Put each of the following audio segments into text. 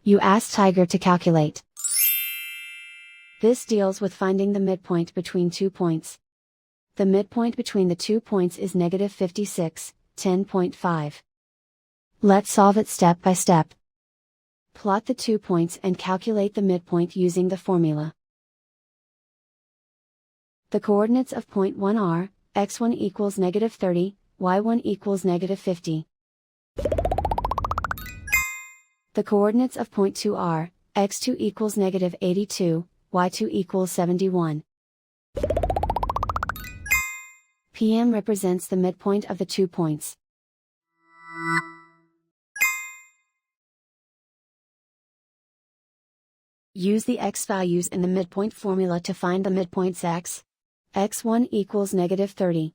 You ask Tiger to calculate. This deals with finding the midpoint between 2 points. The midpoint between the 2 points is negative 56, 10.5. Let's solve it step by step. Plot the 2 points and calculate the midpoint using the formula. The coordinates of point 1 are, x1 equals negative 30, y1 equals negative 50. The coordinates of point 2 are, x2 equals negative 82, y2 equals 71. PM represents the midpoint of the 2 points. Use the x values in the midpoint formula to find the midpoints x. x1 equals negative 30.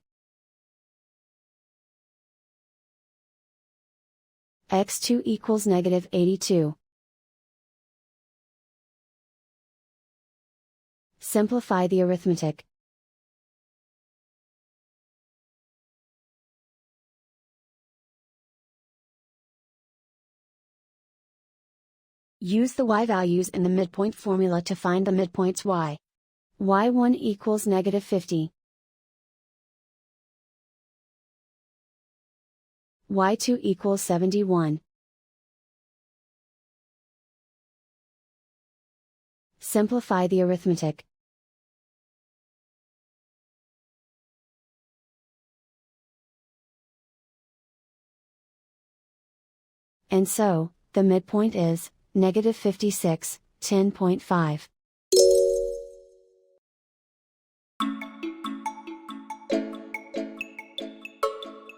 x2 equals negative 82. Simplify the arithmetic. Use the y values in the midpoint formula to find the midpoints y. y1 equals negative 50. y2 equals 71. Simplify the arithmetic. And so, the midpoint is, negative 56, 10.5.